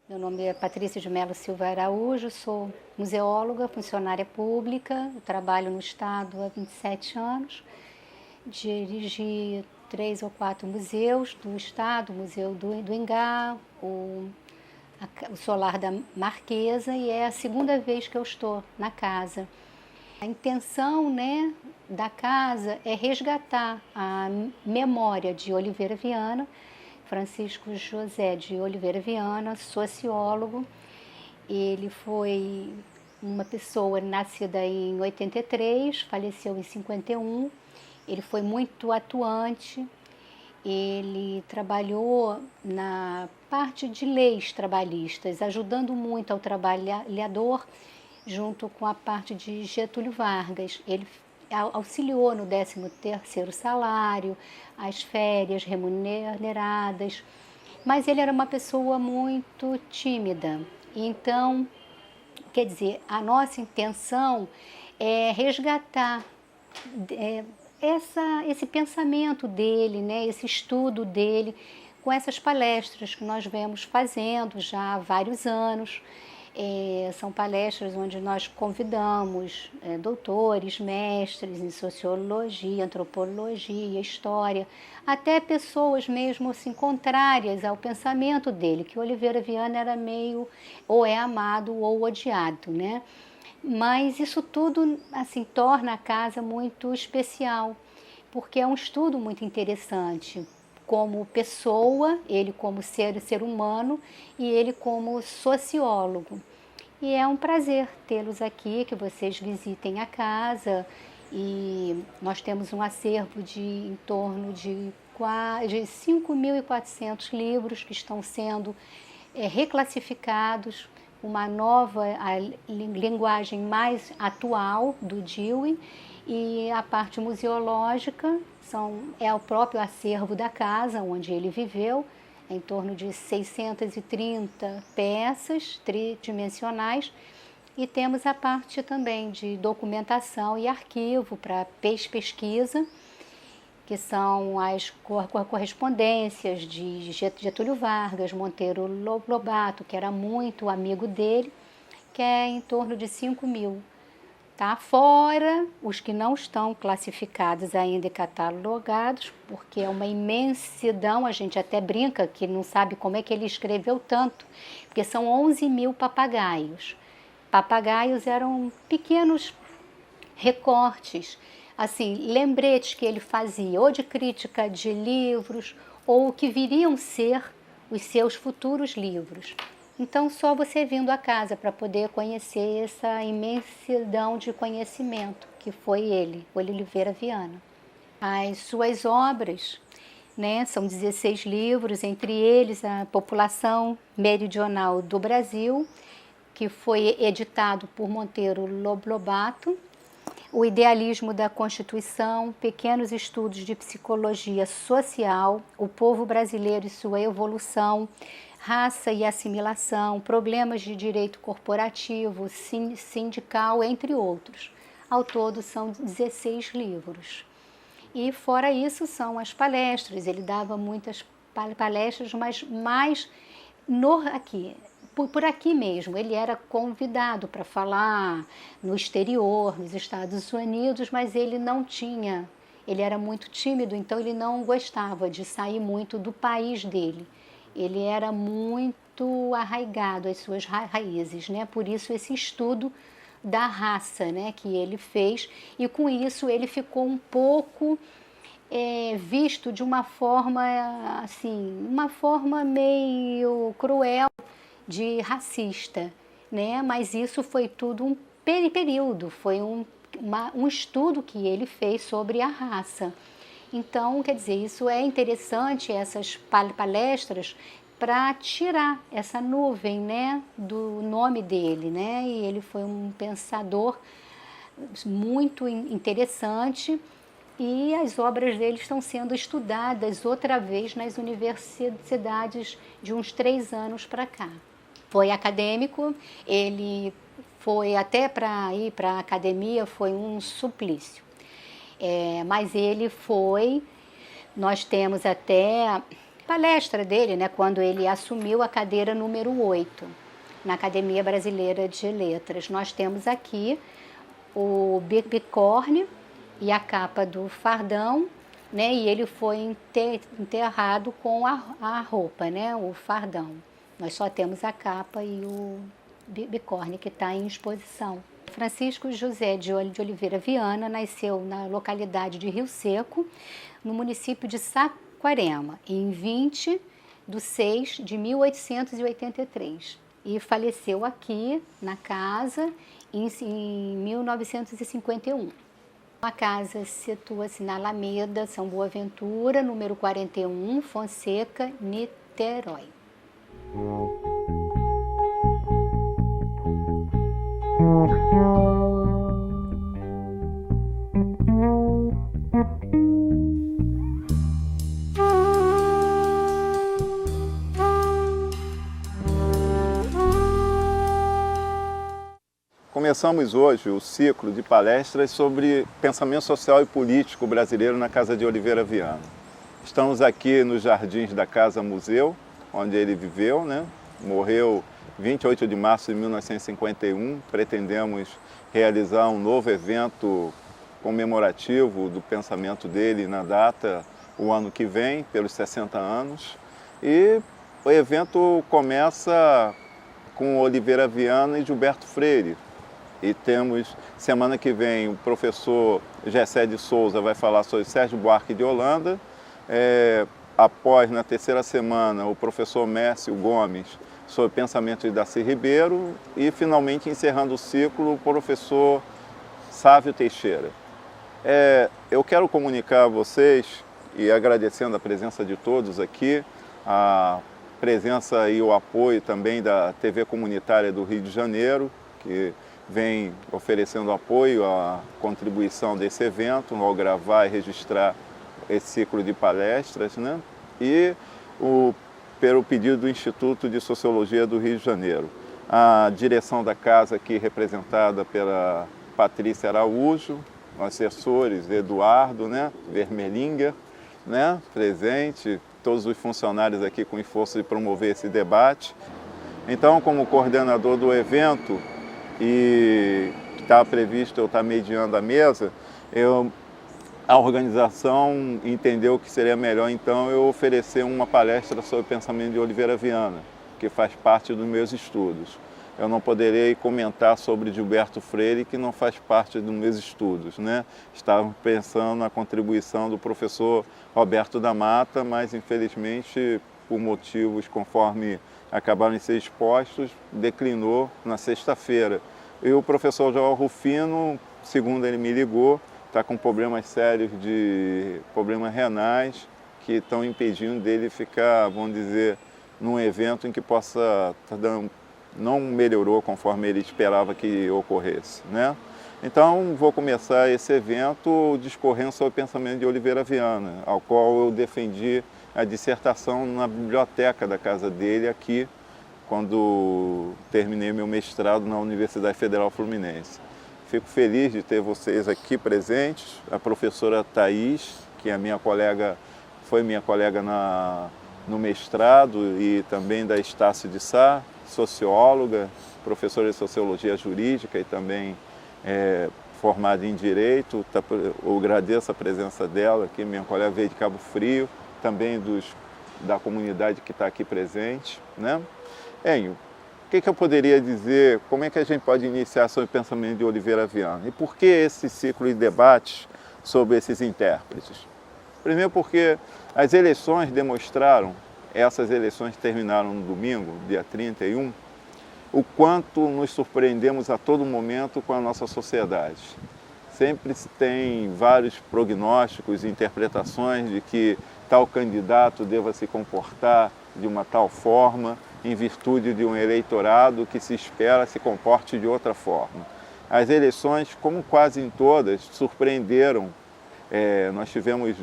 Meu nome é Patrícia de Melo Silva Araújo, sou museóloga, funcionária pública, trabalho no Estado há 27 anos, dirigi 3 ou 4 museus do Estado, o Museu do Ingá, o Solar da Marquesa, e é a segunda vez que eu estou na casa. A intenção, né, da casa é resgatar a memória de Oliveira Viana, Francisco José de Oliveira Viana, sociólogo. Ele foi uma pessoa nascida em 83, faleceu em 51. Ele foi muito atuante, ele trabalhou na parte de leis trabalhistas, ajudando muito ao trabalhador, junto com a parte de Getúlio Vargas. Ele auxiliou no 13º salário, as férias remuneradas, mas ele era uma pessoa muito tímida. Então, quer dizer, a nossa intenção é resgatar esse pensamento dele, né, esse estudo dele, com essas palestras que nós vemos fazendo já há vários anos. São palestras onde nós convidamos doutores, mestres em sociologia, antropologia, história, até pessoas mesmo assim contrárias ao pensamento dele, que Oliveira Viana era meio ou é amado ou odiado, né? Mas isso tudo assim torna a casa muito especial, porque é um estudo muito interessante, como pessoa, ele como ser humano e ele como sociólogo. E é um prazer tê-los aqui, que vocês visitem a casa. E nós temos um acervo de em torno de 5.400 livros que estão sendo reclassificados, uma nova linguagem mais atual do Dewey, e a parte museológica é o próprio acervo da casa onde ele viveu, em torno de 630 peças tridimensionais, e temos a parte também de documentação e arquivo para pesquisa, que são as correspondências de Getúlio Vargas, Monteiro Lobato, que era muito amigo dele, que é em torno de 5.000. Tá? Fora os que não estão classificados ainda e catalogados, porque é uma imensidão, a gente até brinca que não sabe como é que ele escreveu tanto, porque são 11.000 papagaios. Papagaios eram pequenos recortes, assim, lembretes que ele fazia, ou de crítica de livros, ou que viriam ser os seus futuros livros. Então, só você vindo à casa para poder conhecer essa imensidão de conhecimento que foi ele, Oliveira Viana. As suas obras, né, são 16 livros, entre eles a População Meridional do Brasil, que foi editado por Monteiro Lobato, O Idealismo da Constituição, Pequenos Estudos de Psicologia Social, O Povo Brasileiro e Sua Evolução, Raça e Assimilação, Problemas de Direito Corporativo, Sindical, entre outros. Ao todo são 16 livros. E fora isso são as palestras, ele dava muitas palestras, mas mais aqui, por aqui mesmo. Ele era convidado para falar no exterior, nos Estados Unidos, mas ele não tinha, ele era muito tímido, então ele não gostava de sair muito do país dele. Ele era muito arraigado às suas raízes, né? Por isso esse estudo da raça, né, que ele fez, e com isso ele ficou um pouco visto de uma forma assim, uma forma meio cruel de racista, né? Mas isso foi tudo um período, foi um estudo que ele fez sobre a raça. Então, quer dizer, isso é interessante, essas palestras, para tirar essa nuvem, né, do nome dele, né? E ele foi um pensador muito interessante, e as obras dele estão sendo estudadas outra vez nas universidades de uns 3 anos para cá. Foi acadêmico, ele foi até para ir para a academia, foi um suplício. Mas ele foi, nós temos até palestra dele, né, quando ele assumiu a cadeira número 8 na Academia Brasileira de Letras. Nós temos aqui o bicórnio e a capa do fardão, né, e ele foi enterrado com a roupa, né, o fardão. Nós só temos a capa e o bicórnio, que está em exposição. Francisco José de Oliveira Viana nasceu na localidade de Rio Seco, no município de Saquarema, em 20/6/1883. E faleceu aqui na casa em 1951. A casa situa-se na Alameda São Boaventura, número 41, Fonseca, Niterói. Começamos hoje o ciclo de palestras sobre pensamento social e político brasileiro na Casa de Oliveira Viana. Estamos aqui nos jardins da Casa Museu, onde ele viveu, né? Morreu 28 de março de 1951. Pretendemos realizar um novo evento comemorativo do pensamento dele na data, o ano que vem, pelos 60 anos. E o evento começa com Oliveira Viana e Gilberto Freire. E temos, semana que vem, o professor Gessé de Souza vai falar sobre Sérgio Buarque de Holanda. Após, na terceira semana, o professor Mércio Gomes sobre pensamento de Darcy Ribeiro. E, finalmente, encerrando o ciclo, o professor Sávio Teixeira. Eu quero comunicar a vocês, e agradecendo a presença de todos aqui, a presença e o apoio também da TV Comunitária do Rio de Janeiro, que vem oferecendo apoio à contribuição desse evento, ao gravar e registrar esse ciclo de palestras, né? E pelo pedido do Instituto de Sociologia do Rio de Janeiro. A direção da casa aqui representada pela Patrícia Araújo, assessores Eduardo, né? Vermelinger, né? Presente, todos os funcionários aqui com esforço de promover esse debate. Então, como coordenador do evento, e que estava previsto eu estar mediando a mesa, a organização entendeu que seria melhor, então, eu oferecer uma palestra sobre o pensamento de Oliveira Viana, que faz parte dos meus estudos. Eu não poderei comentar sobre Gilberto Freire, que não faz parte dos meus estudos, né? Estava pensando na contribuição do professor Roberto da Mata, mas, infelizmente, por motivos conforme acabaram de ser expostos, declinou na sexta-feira. E o professor João Rufino, segundo ele me ligou, está com problemas sérios problemas renais que estão impedindo dele ficar, vamos dizer, num evento em que possa não melhorou conforme ele esperava que ocorresse, né? Então, vou começar esse evento discorrendo sobre o pensamento de Oliveira Viana, ao qual eu defendi a dissertação na biblioteca da casa dele aqui, quando terminei meu mestrado na Universidade Federal Fluminense. Fico feliz de ter vocês aqui presentes, a professora Thaís, que é foi minha colega no mestrado, e também da Estácio de Sá, socióloga, professora de Sociologia Jurídica e também formada em Direito. Eu agradeço a presença dela aqui, minha colega veio de Cabo Frio, também da comunidade que está aqui presente, né? Enio, o que eu poderia dizer, como é que a gente pode iniciar sobre o pensamento de Oliveira Viana? E por que esse ciclo de debates sobre esses intérpretes? Primeiro porque as eleições demonstraram, essas eleições terminaram no domingo, dia 31, o quanto nos surpreendemos a todo momento com a nossa sociedade. Sempre se tem vários prognósticos e interpretações de que tal candidato deva se comportar de uma tal forma, em virtude de um eleitorado que se espera se comporte de outra forma. As eleições, como quase em todas, surpreenderam. Nós tivemos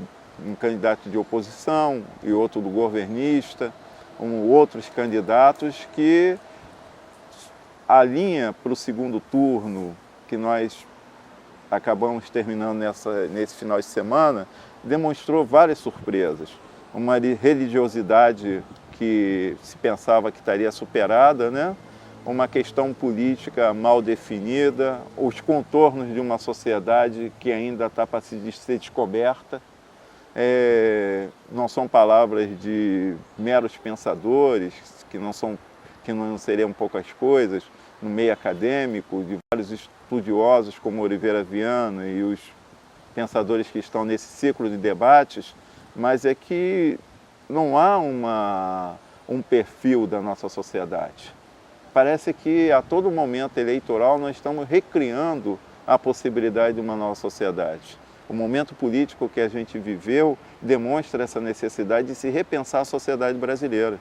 um candidato de oposição e outro do governista, outros candidatos que a linha para o segundo turno, que nós acabamos terminando nesse final de semana, demonstrou várias surpresas. Uma religiosidade que se pensava que estaria superada, né? Uma questão política mal definida, os contornos de uma sociedade que ainda está para ser descoberta. Não são palavras de meros pensadores, que não seriam poucas coisas, no meio acadêmico, de vários estudiosos como Oliveira Viana e os pensadores que estão nesse ciclo de debates, mas é que não há um perfil da nossa sociedade. Parece que a todo momento eleitoral nós estamos recriando a possibilidade de uma nova sociedade. O momento político que a gente viveu demonstra essa necessidade de se repensar a sociedade brasileira,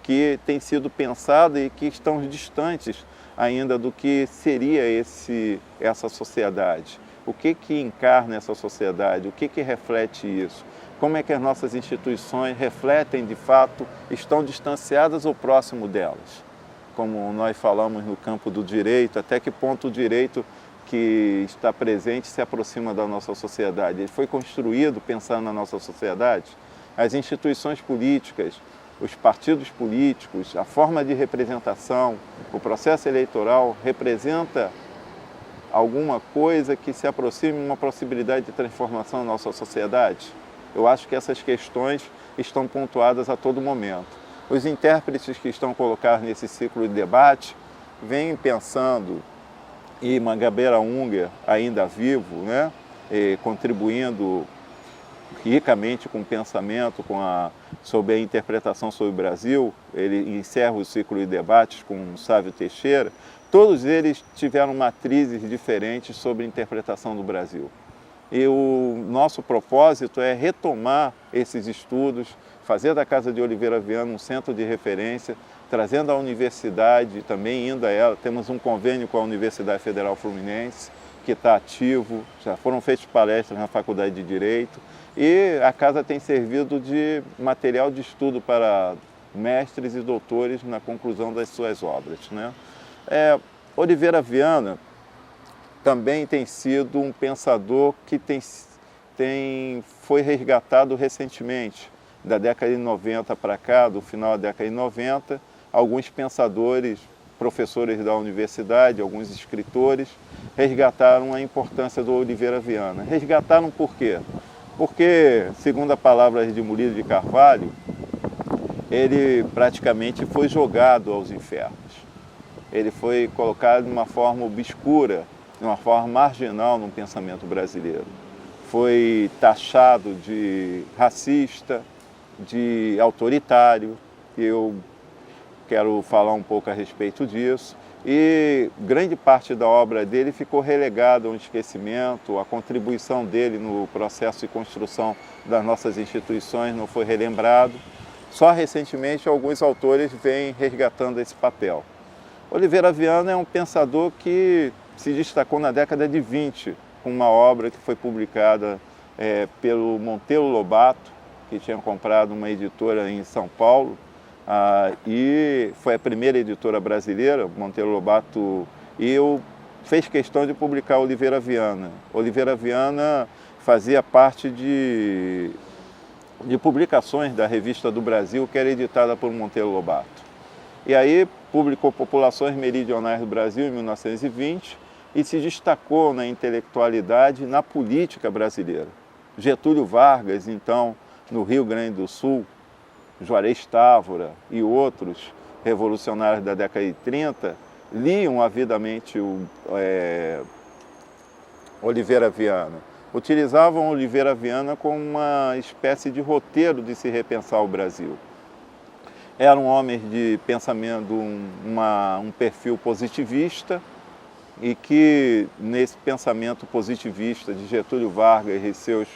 que tem sido pensada e que estão distantes ainda do que seria essa sociedade. O que encarna essa sociedade? O que reflete isso? Como é que as nossas instituições refletem, de fato, estão distanciadas ou próximo delas? Como nós falamos no campo do direito, até que ponto o direito que está presente se aproxima da nossa sociedade? Ele foi construído pensando na nossa sociedade? As instituições políticas, os partidos políticos, a forma de representação, o processo eleitoral representa alguma coisa que se aproxime de uma possibilidade de transformação na nossa sociedade? Eu acho que essas questões estão pontuadas a todo momento. Os intérpretes que estão colocados nesse ciclo de debate vêm pensando, e Mangabeira Unger, ainda vivo, né, contribuindo ricamente com o pensamento, sobre a interpretação sobre o Brasil. Ele encerra o ciclo de debates com Sávio Teixeira. Todos eles tiveram matrizes diferentes sobre a interpretação do Brasil. E o nosso propósito é retomar esses estudos, fazer da Casa de Oliveira Viana um centro de referência, trazendo a universidade, também indo a ela. Temos um convênio com a Universidade Federal Fluminense, que está ativo, já foram feitas palestras na Faculdade de Direito, e a Casa tem servido de material de estudo para mestres e doutores na conclusão das suas obras, né? Oliveira Viana também tem sido um pensador que foi resgatado recentemente, da década de 90 para cá, do final da década de 90, alguns pensadores, professores da universidade, alguns escritores, resgataram a importância do Oliveira Viana. Resgataram por quê? Porque, segundo a palavra de Murilo de Carvalho, ele praticamente foi jogado aos infernos. Ele foi colocado de uma forma obscura, de uma forma marginal no pensamento brasileiro. Foi taxado de racista, de autoritário. Eu quero falar um pouco a respeito disso. E grande parte da obra dele ficou relegada ao esquecimento, a contribuição dele no processo de construção das nossas instituições não foi relembrado. Só recentemente alguns autores vêm resgatando esse papel. Oliveira Viana é um pensador que se destacou na década de 20, com uma obra que foi publicada pelo Monteiro Lobato, que tinha comprado uma editora em São Paulo, e foi a primeira editora brasileira. Monteiro Lobato fez questão de publicar Oliveira Viana. Oliveira Viana fazia parte de publicações da Revista do Brasil, que era editada por Monteiro Lobato. E aí publicou Populações Meridionais do Brasil em 1920 e se destacou na intelectualidade e na política brasileira. Getúlio Vargas, então, no Rio Grande do Sul, Juarez Távora e outros revolucionários da década de 30 liam avidamente Oliveira Viana. Utilizavam Oliveira Viana como uma espécie de roteiro de se repensar o Brasil. Eram homens de pensamento, um perfil positivista, e que nesse pensamento positivista de Getúlio Vargas e seus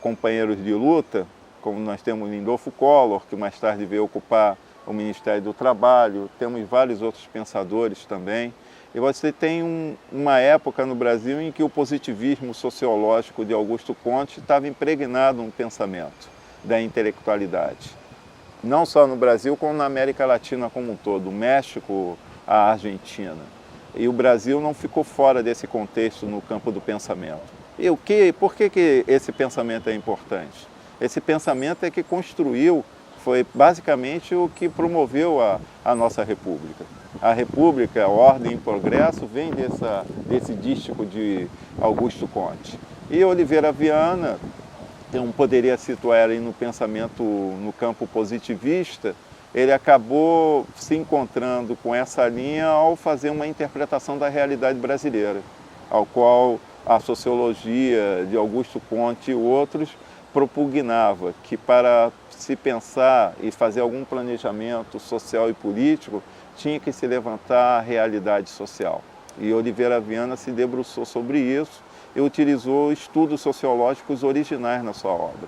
companheiros de luta, como nós temos Lindolfo Collor, que mais tarde veio ocupar o Ministério do Trabalho, temos vários outros pensadores também, e você tem uma época no Brasil em que o positivismo sociológico de Augusto Conte estava impregnado no pensamento da intelectualidade. Não só no Brasil, como na América Latina como um todo, do México à Argentina. E o Brasil não ficou fora desse contexto no campo do pensamento. E por que esse pensamento é importante? Esse pensamento é que construiu, foi basicamente o que promoveu a nossa República. A República, a Ordem e Progresso, vem desse dístico de Augusto Conte. E Oliveira Viana, eu poderia situar ele no pensamento, no campo positivista, ele acabou se encontrando com essa linha ao fazer uma interpretação da realidade brasileira, ao qual a sociologia de Augusto Conte e outros propugnava que para se pensar e fazer algum planejamento social e político, tinha que se levantar a realidade social. E Oliveira Viana se debruçou sobre isso e utilizou estudos sociológicos originais na sua obra.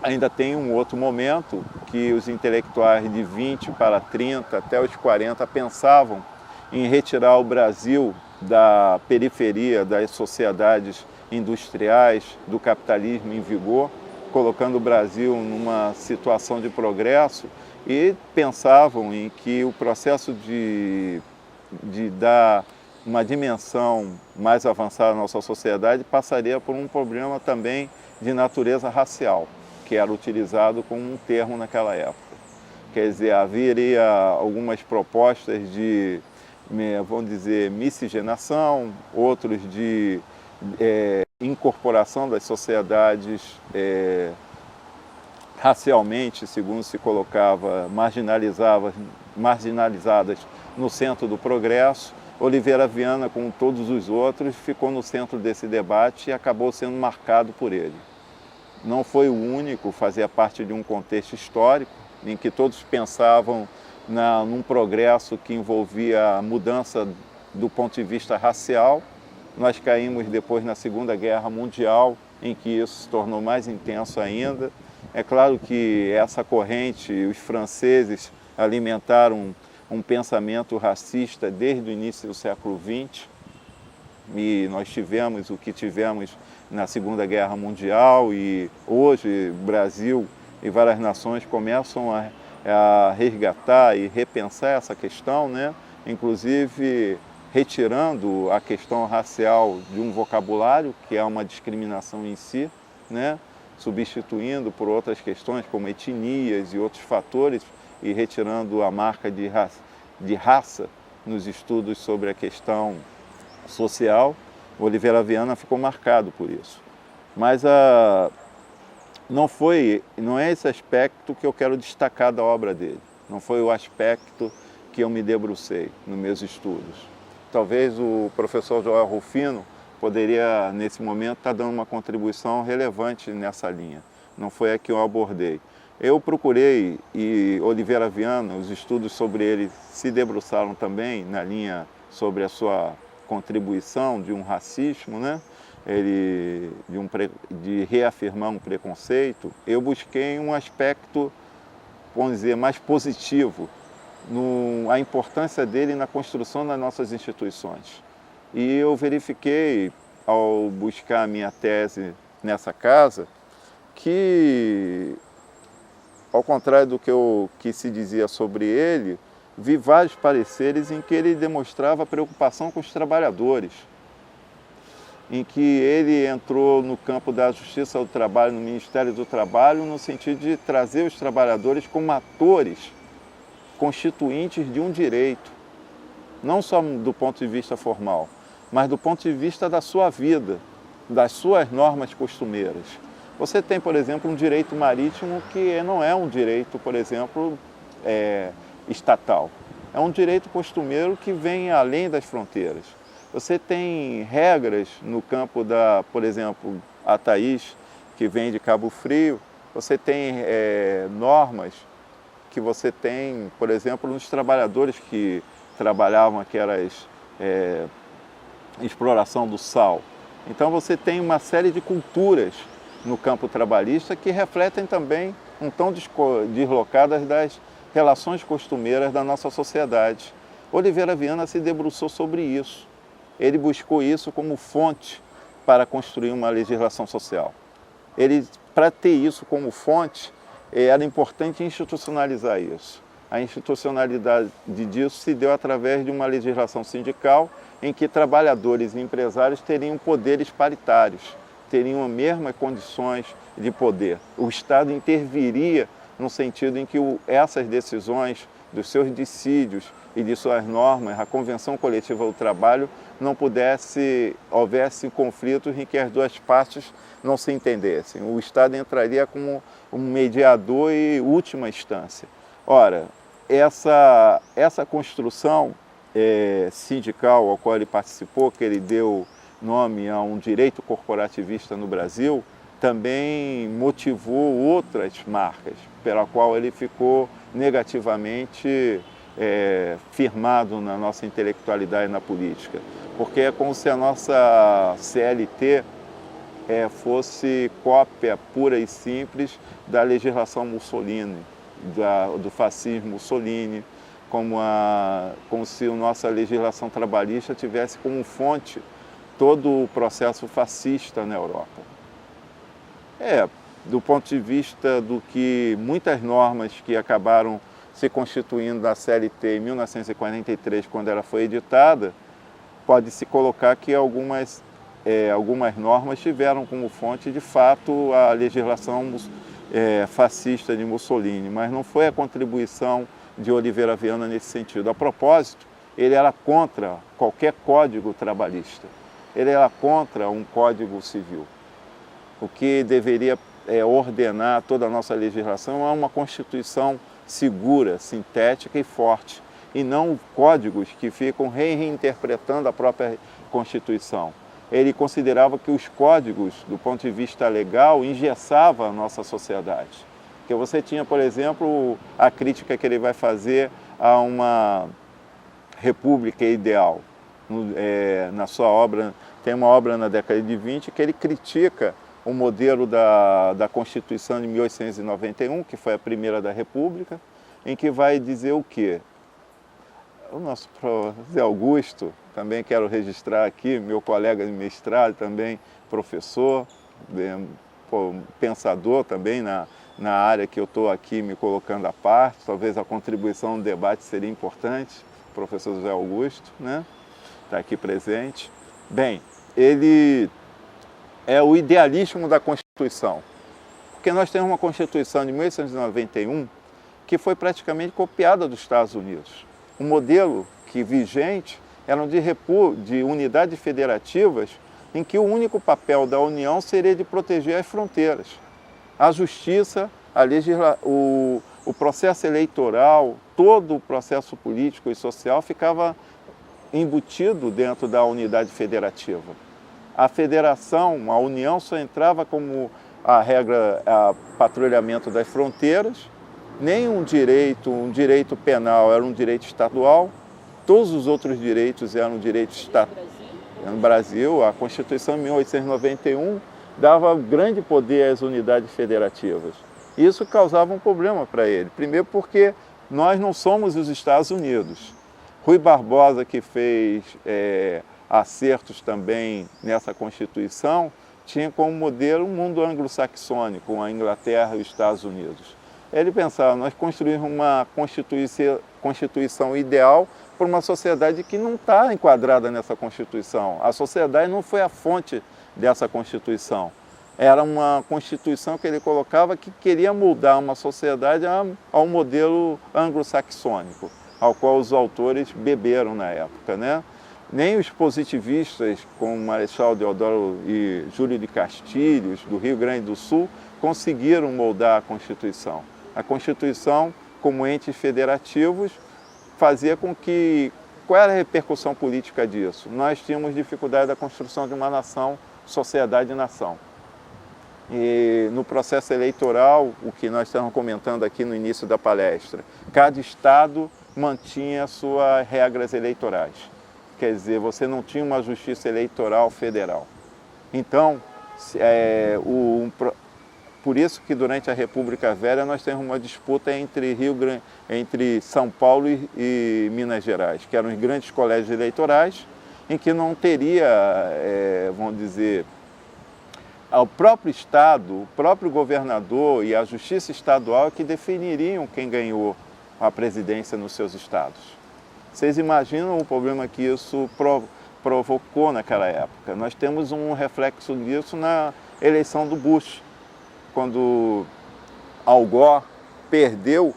Ainda tem um outro momento que os intelectuais de 20 para 30 até os 40 pensavam em retirar o Brasil da periferia das sociedades industriais, do capitalismo em vigor, colocando o Brasil numa situação de progresso, e pensavam em que o processo de dar uma dimensão mais avançada à nossa sociedade passaria por um problema também de natureza racial, que era utilizado como um termo naquela época. Quer dizer, haveria algumas propostas de, vamos dizer, miscigenação, outros de incorporação das sociedades racialmente, segundo se colocava, marginalizadas no centro do progresso. Oliveira Viana, como todos os outros, ficou no centro desse debate e acabou sendo marcado por ele. Não foi o único, fazia parte de um contexto histórico em que todos pensavam num progresso que envolvia a mudança do ponto de vista racial. Nós caímos depois na Segunda Guerra Mundial, em que isso se tornou mais intenso ainda. É claro que essa corrente, os franceses alimentaram um pensamento racista desde o início do século XX, e nós tivemos o que tivemos na Segunda Guerra Mundial, e hoje o Brasil e várias nações começam a resgatar e repensar essa questão, né? Inclusive retirando a questão racial de um vocabulário, que é uma discriminação em si, né? Substituindo por outras questões como etnias e outros fatores, e retirando a marca de raça nos estudos sobre a questão social. Oliveira Viana ficou marcado por isso. Mas não é esse aspecto que eu quero destacar da obra dele. Não foi o aspecto que eu me debrucei nos meus estudos. Talvez o professor Joel Rufino poderia, nesse momento, estar dando uma contribuição relevante nessa linha. Não foi a que eu abordei. Eu procurei, e Oliveira Viana, os estudos sobre ele se debruçaram também na linha sobre a sua contribuição de um racismo, né? De reafirmar um preconceito. Eu busquei um aspecto, vamos dizer, mais positivo, a importância dele na construção das nossas instituições. E eu verifiquei, ao buscar a minha tese nessa casa, que, ao contrário do que se dizia sobre ele, vi vários pareceres em que ele demonstrava preocupação com os trabalhadores, em que ele entrou no campo da Justiça do Trabalho, no Ministério do Trabalho, no sentido de trazer os trabalhadores como atores constituintes de um direito, não só do ponto de vista formal, mas do ponto de vista da sua vida, das suas normas costumeiras. Você tem, por exemplo, um direito marítimo que não é um direito, por exemplo, estatal. É um direito costumeiro que vem além das fronteiras. Você tem regras no campo da, por exemplo, a Thaís, que vem de Cabo Frio. Você tem normas que você tem, por exemplo, nos trabalhadores que trabalhavam aquelas exploração do sal. Então você tem uma série de culturas no campo trabalhista que refletem também um tão deslocadas das relações costumeiras da nossa sociedade. Oliveira Viana se debruçou sobre isso. Ele buscou isso como fonte para construir uma legislação social. Para ter isso como fonte, era importante institucionalizar isso. A institucionalidade disso se deu através de uma legislação sindical em que trabalhadores e empresários teriam poderes paritários, teriam as mesmas condições de poder. O Estado interviria no sentido em que essas decisões dos seus dissídios e de suas normas, a Convenção Coletiva do Trabalho, houvesse conflitos em que as duas partes não se entendessem. O Estado entraria como um mediador e última instância. Ora, essa construção sindical ao qual ele participou, que ele deu nome a um direito corporativista no Brasil, também motivou outras marcas, pela qual ele ficou negativamente firmado na nossa intelectualidade e na política. Porque é como se a nossa CLT fosse cópia pura e simples da legislação Mussolini, do fascismo Mussolini, como se a nossa legislação trabalhista tivesse como fonte todo o processo fascista na Europa. Do ponto de vista do que muitas normas que acabaram se constituindo na CLT em 1943, quando ela foi editada, pode-se colocar que algumas normas tiveram como fonte, de fato, a legislação fascista de Mussolini, mas não foi a contribuição de Oliveira Viana nesse sentido. A propósito, ele era contra qualquer código trabalhista, ele era contra um código civil. O que deveria ordenar toda a nossa legislação é uma Constituição segura, sintética e forte, e não códigos que ficam reinterpretando a própria Constituição. Ele considerava que os códigos, do ponto de vista legal, engessavam a nossa sociedade. Porque você tinha, por exemplo, a crítica que ele vai fazer a uma república ideal. Na sua obra, tem uma obra na década de 20 que ele critica o modelo da Constituição de 1891, que foi a primeira da República, em que vai dizer o quê? O nosso Zé Augusto, também quero registrar aqui, meu colega de mestrado, também professor, pensador também na área que eu estou aqui me colocando à parte, talvez a contribuição no debate seria importante, o professor Zé Augusto, né? Está aqui presente. Bem, ele é o idealismo da Constituição, porque nós temos uma Constituição de 1891 que foi praticamente copiada dos Estados Unidos. O modelo vigente era de unidades federativas em que o único papel da União seria de proteger as fronteiras. A justiça, o processo eleitoral, todo o processo político e social ficava embutido dentro da unidade federativa. A federação, a União só entrava como a regra, patrulhamento das fronteiras, nem um direito penal era um direito estadual, todos os outros direitos eram direitos estatais. No Brasil, a Constituição de 1891 dava grande poder às unidades federativas. Isso causava um problema para ele. Primeiro porque nós não somos os Estados Unidos. Rui Barbosa, que fez acertos também nessa Constituição, tinha como modelo um mundo anglo-saxônico, com a Inglaterra e os Estados Unidos. Ele pensava, nós construímos uma Constituição ideal para uma sociedade que não está enquadrada nessa Constituição. A sociedade não foi a fonte dessa Constituição. Era uma Constituição que ele colocava que queria moldar uma sociedade ao modelo anglo-saxônico, ao qual os autores beberam na época, né? Nem os positivistas, como Marechal Deodoro e Júlio de Castilhos, do Rio Grande do Sul, conseguiram moldar a Constituição. A Constituição, como entes federativos, fazia com que... Qual era a repercussão política disso? Nós tínhamos dificuldade da construção de uma nação, sociedade e nação. E no processo eleitoral, o que nós estamos comentando aqui no início da palestra, cada estado mantinha suas regras eleitorais. Quer dizer, você não tinha uma justiça eleitoral federal. Então, por isso que durante a República Velha nós temos uma disputa entre São Paulo e Minas Gerais, que eram os grandes colégios eleitorais, em que não teria, vamos dizer, o próprio Estado, o próprio governador e a Justiça Estadual que definiriam quem ganhou a presidência nos seus estados. Vocês imaginam o problema que isso provocou naquela época? Nós temos um reflexo disso na eleição do Bush, quando Al Gore perdeu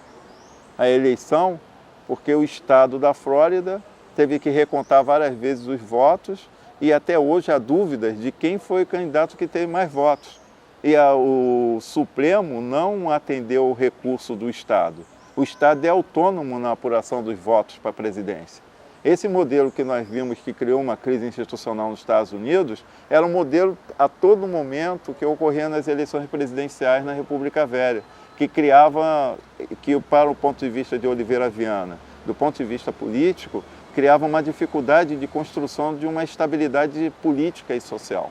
a eleição porque o estado da Flórida teve que recontar várias vezes os votos e até hoje há dúvidas de quem foi o candidato que teve mais votos. E o Supremo não atendeu o recurso do Estado. O Estado é autônomo na apuração dos votos para a presidência. Esse modelo que nós vimos que criou uma crise institucional nos Estados Unidos era um modelo a todo momento que ocorria nas eleições presidenciais na República Velha, que criava, que para o ponto de vista de Oliveira Viana, do ponto de vista político, criava uma dificuldade de construção de uma estabilidade política e social.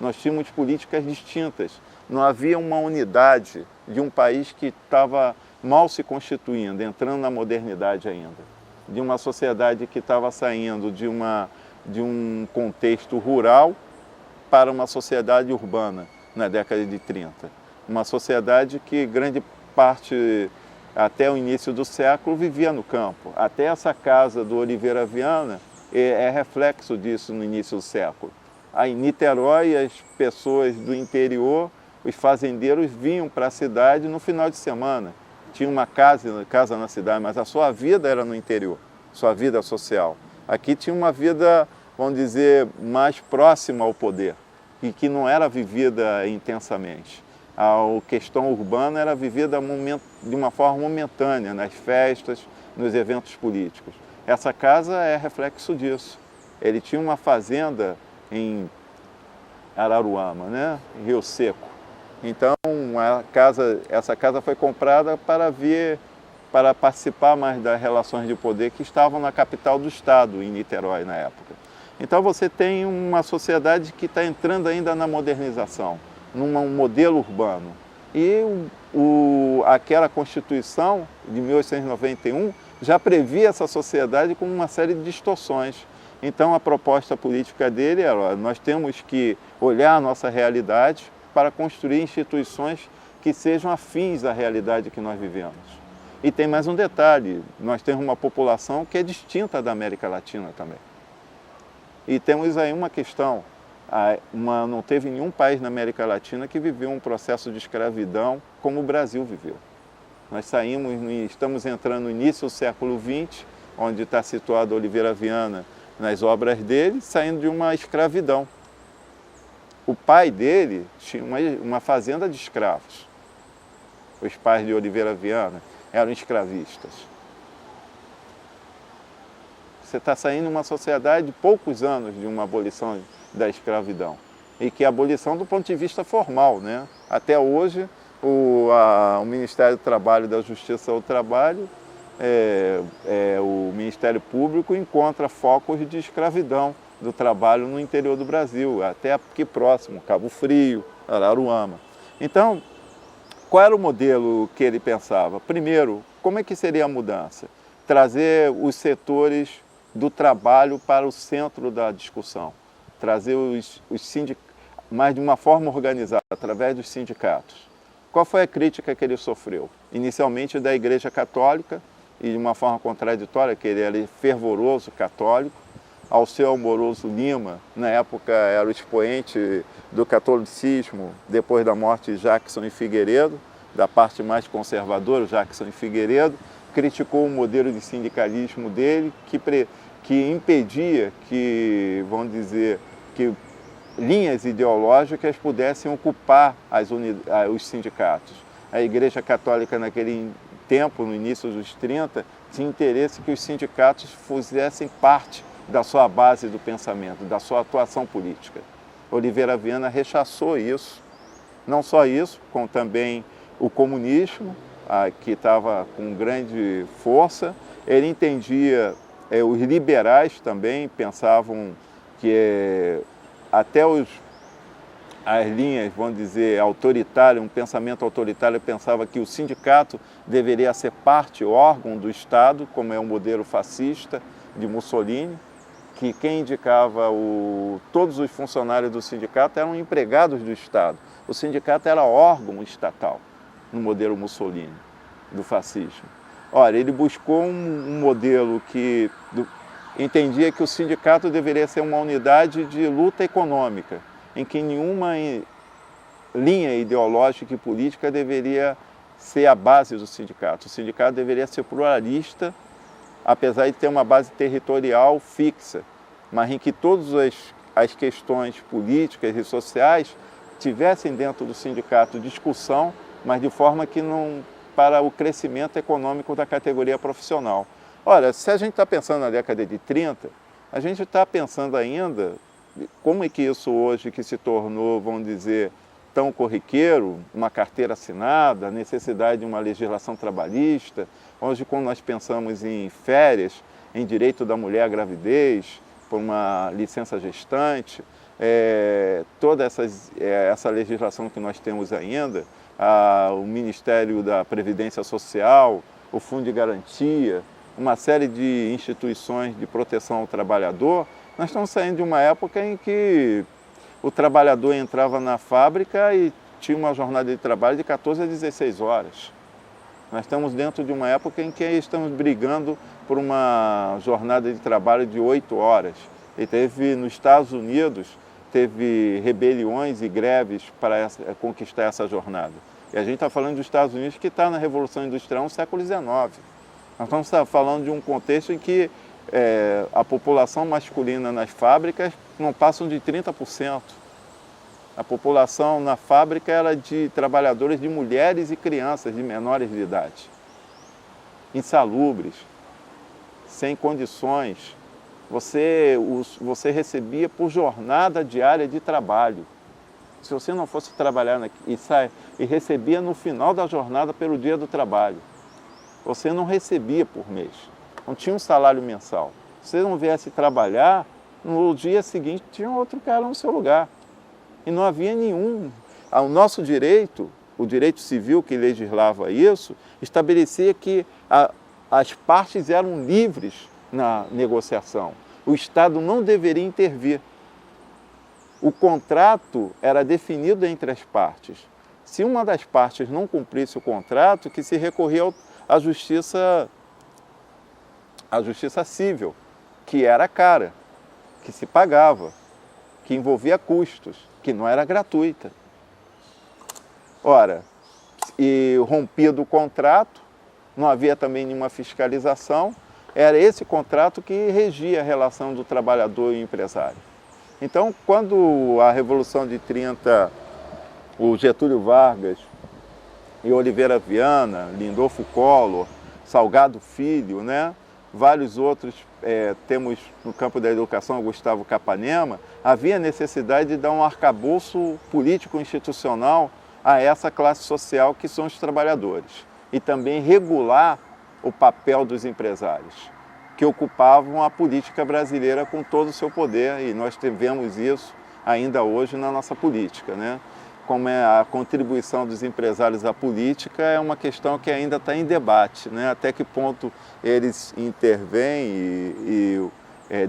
Nós tínhamos políticas distintas, não havia uma unidade de um país que estava mal se constituindo, entrando na modernidade ainda, de uma sociedade que estava saindo de um contexto rural para uma sociedade urbana na década de 30. Uma sociedade que grande parte, até o início do século, vivia no campo. Até essa casa do Oliveira Viana é reflexo disso no início do século. Aí, em Niterói, as pessoas do interior, os fazendeiros, vinham para a cidade no final de semana. Tinha uma casa na cidade, mas a sua vida era no interior, sua vida social. Aqui tinha uma vida, vamos dizer, mais próxima ao poder e que não era vivida intensamente. A questão urbana era vivida de uma forma momentânea, nas festas, nos eventos políticos. Essa casa é reflexo disso. Ele tinha uma fazenda em Araruama, né? Em Rio Seco. Então, essa casa foi comprada para participar mais das relações de poder que estavam na capital do estado, em Niterói, na época. Então, você tem uma sociedade que está entrando ainda na modernização, num modelo urbano. E aquela Constituição de 1891 já previa essa sociedade com uma série de distorções. Então, a proposta política dele era: nós temos que olhar a nossa realidade para construir instituições que sejam afins à realidade que nós vivemos. E tem mais um detalhe: nós temos uma população que é distinta da América Latina também. E temos aí uma questão: não teve nenhum país na América Latina que viveu um processo de escravidão como o Brasil viveu. Nós estamos entrando no início do século XX, onde está situado Oliveira Viana nas obras dele, saindo de uma escravidão. O pai dele tinha uma fazenda de escravos. Os pais de Oliveira Viana eram escravistas. Você está saindo de uma sociedade de poucos anos de uma abolição da escravidão. E que a abolição do ponto de vista formal, né? Até hoje, o Ministério do Trabalho e da Justiça do Trabalho, o Ministério Público encontra focos de escravidão do trabalho no interior do Brasil, até aqui próximo, Cabo Frio, Araruama. Então, qual era o modelo que ele pensava? Primeiro, como é que seria a mudança? Trazer os setores do trabalho para o centro da discussão, trazer os sindicatos, mas de uma forma organizada, através dos sindicatos. Qual foi a crítica que ele sofreu? Inicialmente da Igreja Católica, e de uma forma contraditória, que ele era fervoroso católico, Alceu Amoroso Lima, na época era o expoente do catolicismo, depois da morte de Jackson e Figueiredo, da parte mais conservadora, Jackson e Figueiredo, criticou o modelo de sindicalismo dele, que impedia que, vamos dizer, que linhas ideológicas pudessem ocupar os sindicatos. A Igreja Católica, naquele tempo, no início dos 30, tinha interesse que os sindicatos fizessem parte da sua base do pensamento, da sua atuação política. Oliveira Viana rechaçou isso. Não só isso, como também o comunismo, que estava com grande força. Ele entendia, os liberais também pensavam que até as linhas, vamos dizer, autoritárias, um pensamento autoritário pensava que o sindicato deveria ser parte, órgão do Estado, como é o modelo fascista de Mussolini, que quem indicava todos os funcionários do sindicato eram empregados do Estado. O sindicato era órgão estatal, no modelo Mussolini, do fascismo. Ora, ele buscou um modelo que entendia que o sindicato deveria ser uma unidade de luta econômica, em que nenhuma linha ideológica e política deveria ser a base do sindicato. O sindicato deveria ser pluralista, apesar de ter uma base territorial fixa, mas em que todas as questões políticas e sociais tivessem dentro do sindicato discussão, mas de forma que não para o crescimento econômico da categoria profissional. Olha, se a gente está pensando na década de 30, a gente está pensando ainda como é que isso hoje que se tornou, vamos dizer, tão corriqueiro, uma carteira assinada, a necessidade de uma legislação trabalhista. Hoje, quando nós pensamos em férias, em direito da mulher à gravidez, por uma licença gestante, toda essa legislação que nós temos ainda, o Ministério da Previdência Social, o Fundo de Garantia, uma série de instituições de proteção ao trabalhador, nós estamos saindo de uma época em que o trabalhador entrava na fábrica e tinha uma jornada de trabalho de 14 a 16 horas. Nós estamos dentro de uma época em que estamos brigando por uma jornada de trabalho de 8 horas. E nos Estados Unidos, teve rebeliões e greves para conquistar essa jornada. E a gente está falando dos Estados Unidos, que está na Revolução Industrial no século XIX. Nós estamos falando de um contexto em que a população masculina nas fábricas não passam de 30%. A população na fábrica era de trabalhadores, de mulheres e crianças de menores de idade, insalubres, sem condições. Você recebia por jornada diária de trabalho. Se você não fosse trabalhar e recebia no final da jornada pelo dia do trabalho, você não recebia por mês, não tinha um salário mensal. Se você não viesse trabalhar, no dia seguinte tinha outro cara no seu lugar. E não havia nenhum. O nosso direito, o direito civil que legislava isso, estabelecia que as partes eram livres na negociação. O Estado não deveria intervir. O contrato era definido entre as partes. Se uma das partes não cumprisse o contrato, que se recorria à justiça civil, que era cara, que se pagava, que envolvia custos, que não era gratuita. Ora, e rompido o contrato, não havia também nenhuma fiscalização, era esse contrato que regia a relação do trabalhador e empresário. Então, quando a Revolução de 30, o Getúlio Vargas e Oliveira Viana, Lindolfo Collor, Salgado Filho, né? Vários outros, temos no campo da educação o Gustavo Capanema, havia necessidade de dar um arcabouço político-institucional a essa classe social que são os trabalhadores e também regular o papel dos empresários, que ocupavam a política brasileira com todo o seu poder, e nós tivemos isso ainda hoje na nossa política, né? Como é a contribuição dos empresários à política é uma questão que ainda está em debate, né? Até que ponto eles intervêm e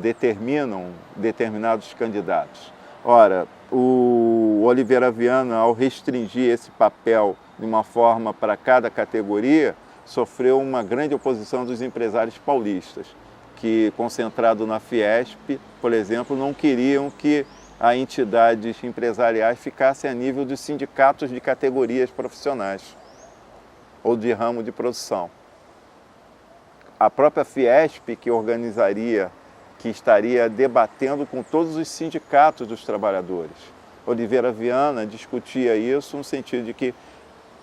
determinam determinados candidatos. Ora, o Oliveira Viana, ao restringir esse papel de uma forma para cada categoria, sofreu uma grande oposição dos empresários paulistas, que, concentrado na Fiesp, por exemplo, não queriam que as entidades empresariais ficassem a nível de sindicatos de categorias profissionais ou de ramo de produção. A própria Fiesp, que organizaria, que estaria debatendo com todos os sindicatos dos trabalhadores. Oliveira Viana discutia isso no sentido de que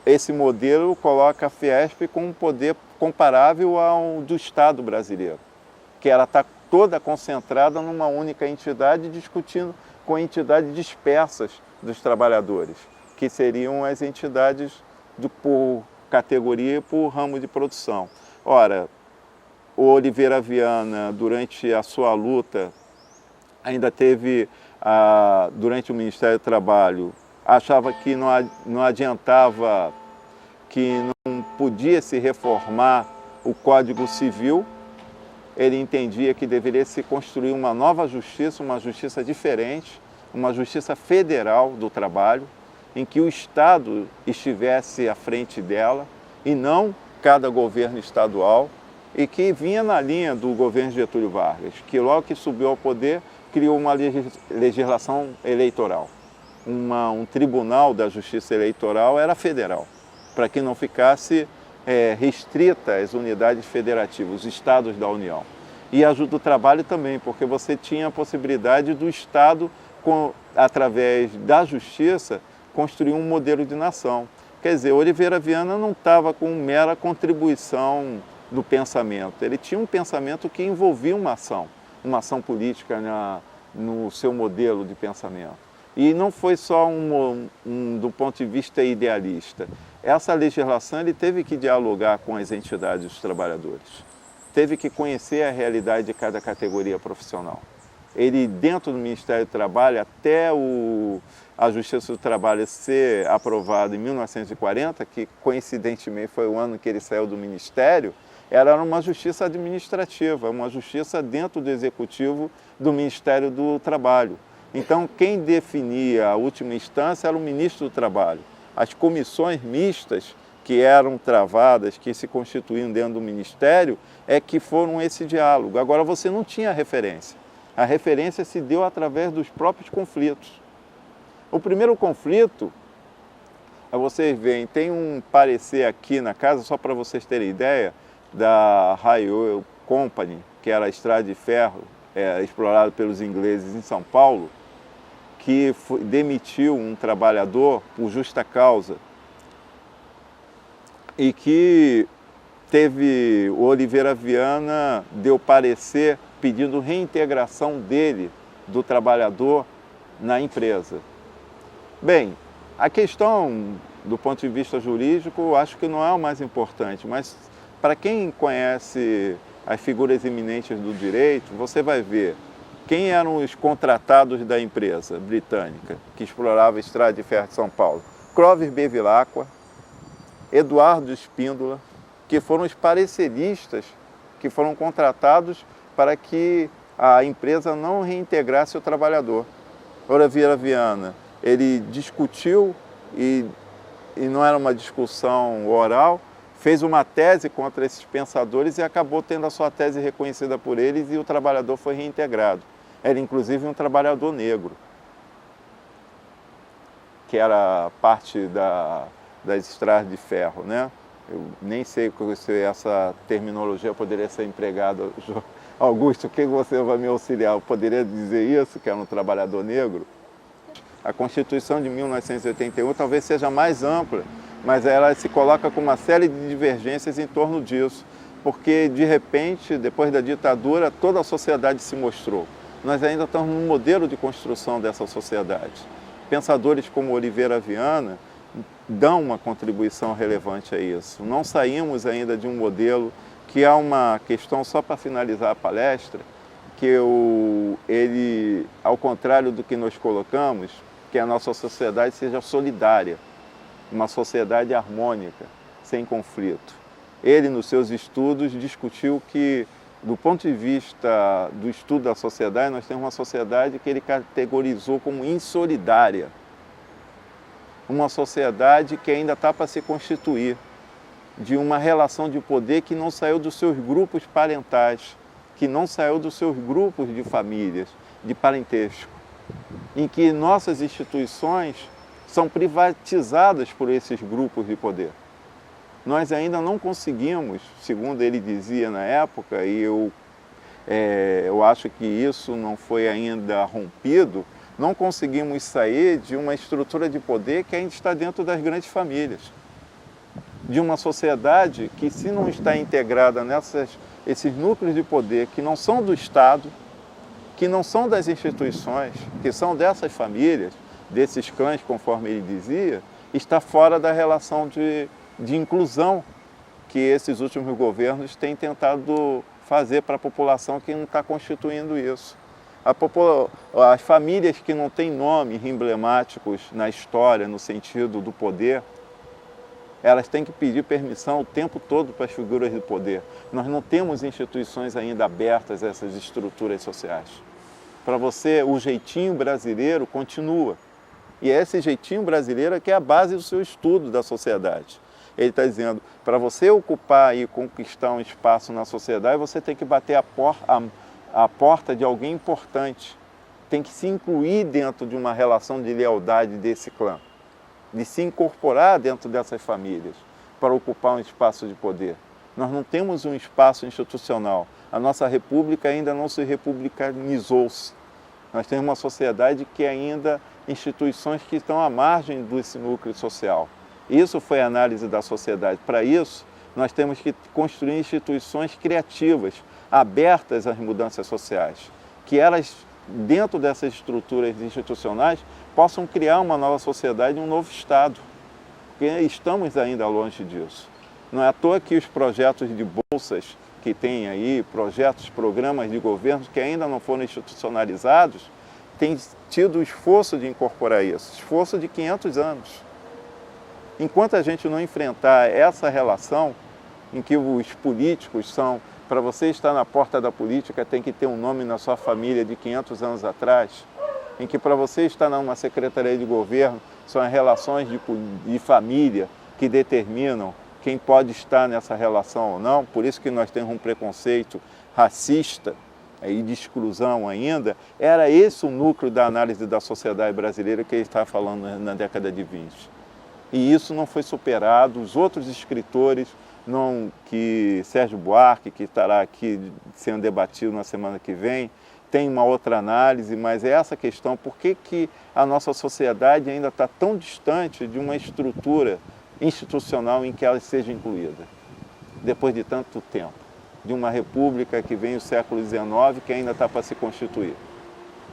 esse modelo coloca a Fiesp com um poder comparável ao do Estado brasileiro, que ela está toda concentrada numa única entidade, discutindo com entidades dispersas dos trabalhadores, que seriam as entidades por categoria e por ramo de produção. Ora, o Oliveira Viana, durante a sua luta, ainda teve, durante o Ministério do Trabalho, achava que não adiantava, que não podia se reformar o Código Civil. Ele entendia que deveria se construir uma nova justiça, uma justiça diferente, uma justiça federal do trabalho, em que o Estado estivesse à frente dela e não cada governo estadual, e que vinha na linha do governo Getúlio Vargas, que logo que subiu ao poder criou uma legislação eleitoral. Um tribunal da justiça eleitoral era federal, para que não ficasse restrita às unidades federativas, os estados da União. E a do trabalho também, porque você tinha a possibilidade do Estado, através da justiça, construir um modelo de nação. Quer dizer, Oliveira Viana não estava com mera contribuição do pensamento, ele tinha um pensamento que envolvia uma ação política no seu modelo de pensamento. E não foi só do ponto de vista idealista. Essa legislação ele teve que dialogar com as entidades dos trabalhadores, teve que conhecer a realidade de cada categoria profissional. Ele, dentro do Ministério do Trabalho, até a Justiça do Trabalho ser aprovada em 1940, que coincidentemente foi o ano que ele saiu do Ministério, era uma justiça administrativa, uma justiça dentro do executivo do Ministério do Trabalho. Então, quem definia a última instância era o ministro do Trabalho. As comissões mistas que eram travadas, que se constituíam dentro do Ministério, é que foram esse diálogo. Agora, você não tinha referência. A referência se deu através dos próprios conflitos. O primeiro conflito, vocês veem, tem um parecer aqui na casa, só para vocês terem ideia, da Railway Company, que era a estrada de ferro explorada pelos ingleses em São Paulo, que demitiu um trabalhador por justa causa e que o Oliveira Viana deu parecer pedindo reintegração do trabalhador, na empresa. Bem, a questão do ponto de vista jurídico, eu acho que não é o mais importante, mas para quem conhece as figuras eminentes do direito, você vai ver quem eram os contratados da empresa britânica que explorava a estrada de ferro de São Paulo. Clovis Bevilacqua, Eduardo Espíndola, que foram os pareceristas que foram contratados para que a empresa não reintegrasse o trabalhador. Oliveira Viana, ele discutiu e não era uma discussão oral, fez uma tese contra esses pensadores e acabou tendo a sua tese reconhecida por eles e o trabalhador foi reintegrado. Era inclusive um trabalhador negro, que era parte das estradas de ferro, né? Eu nem sei se essa terminologia poderia ser empregada. Augusto, o que você vai me auxiliar? Eu poderia dizer isso, que era um trabalhador negro? A Constituição de 1981 talvez seja mais ampla, mas ela se coloca com uma série de divergências em torno disso, porque, de repente, depois da ditadura, toda a sociedade se mostrou. Nós ainda estamos num modelo de construção dessa sociedade. Pensadores como Oliveira Viana dão uma contribuição relevante a isso. Não saímos ainda de um modelo que há uma questão, só para finalizar a palestra, que ele, ao contrário do que nós colocamos, que a nossa sociedade seja solidária, uma sociedade harmônica, sem conflito. Ele, nos seus estudos, discutiu que, do ponto de vista do estudo da sociedade, nós temos uma sociedade que ele categorizou como insolidária. Uma sociedade que ainda está para se constituir, de uma relação de poder que não saiu dos seus grupos parentais. que não saiu dos seus grupos de famílias, de parentesco, em que nossas instituições são privatizadas por esses grupos de poder. Nós ainda não conseguimos, segundo ele dizia na época, e eu acho que isso não foi ainda rompido, não conseguimos sair de uma estrutura de poder que ainda está dentro das grandes famílias. De uma sociedade que, se não está integrada esses núcleos de poder que não são do Estado, que não são das instituições, que são dessas famílias, desses clãs, conforme ele dizia, está fora da relação de inclusão que esses últimos governos têm tentado fazer para a população que não está constituindo isso. As famílias que não têm nomes emblemáticos na história, no sentido do poder, elas têm que pedir permissão o tempo todo para as figuras de poder. Nós não temos instituições ainda abertas a essas estruturas sociais. Para você, o jeitinho brasileiro continua. E é esse jeitinho brasileiro que é a base do seu estudo da sociedade. Ele está dizendo, para você ocupar e conquistar um espaço na sociedade, você tem que bater a porta de alguém importante. Tem que se incluir dentro de uma relação de lealdade desse clã, de se incorporar dentro dessas famílias para ocupar um espaço de poder. Nós não temos um espaço institucional. A nossa república ainda não se republicanizou-se. Nós temos uma sociedade que ainda instituições que estão à margem desse núcleo social. Isso foi a análise da sociedade. Para isso, nós temos que construir instituições criativas, abertas às mudanças sociais, que elas, dentro dessas estruturas institucionais, possam criar uma nova sociedade, um novo Estado, porque estamos ainda longe disso. Não é à toa que os projetos de bolsas que tem aí, programas de governo que ainda não foram institucionalizados, têm tido o esforço de incorporar isso, esforço de 500 anos. Enquanto a gente não enfrentar essa relação em que os políticos são, para você estar na porta da política tem que ter um nome na sua família de 500 anos atrás, em que para você estar numa secretaria de governo são as relações de família que determinam quem pode estar nessa relação ou não, por isso que nós temos um preconceito racista e de exclusão ainda, era esse o núcleo da análise da sociedade brasileira que ele está falando na década de 20. E isso não foi superado, os outros escritores, que Sérgio Buarque, que estará aqui sendo debatido na semana que vem, tem uma outra análise, mas é essa questão, por que a nossa sociedade ainda está tão distante de uma estrutura institucional em que ela seja incluída, depois de tanto tempo, de uma república que vem o século XIX, que ainda está para se constituir.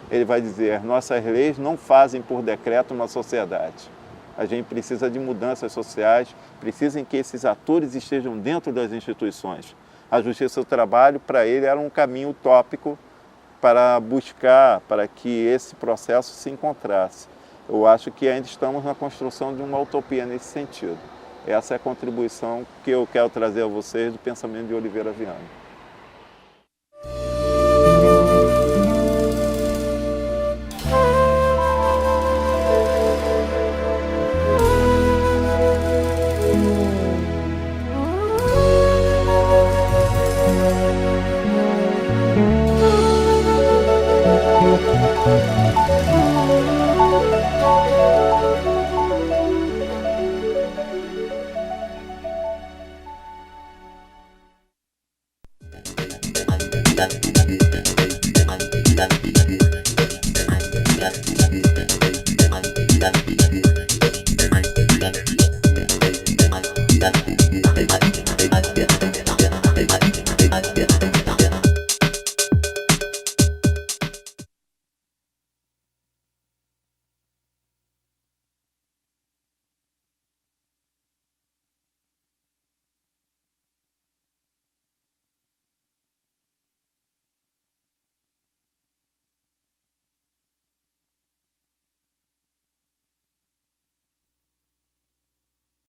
Ele vai dizer, nossas leis não fazem por decreto uma sociedade. A gente precisa de mudanças sociais, precisa que esses atores estejam dentro das instituições. A justiça do trabalho, para ele, era um caminho utópico para buscar, para que esse processo se encontrasse. Eu acho que ainda estamos na construção de uma utopia nesse sentido. Essa é a contribuição que eu quero trazer a vocês do pensamento de Oliveira Viana. Thank you.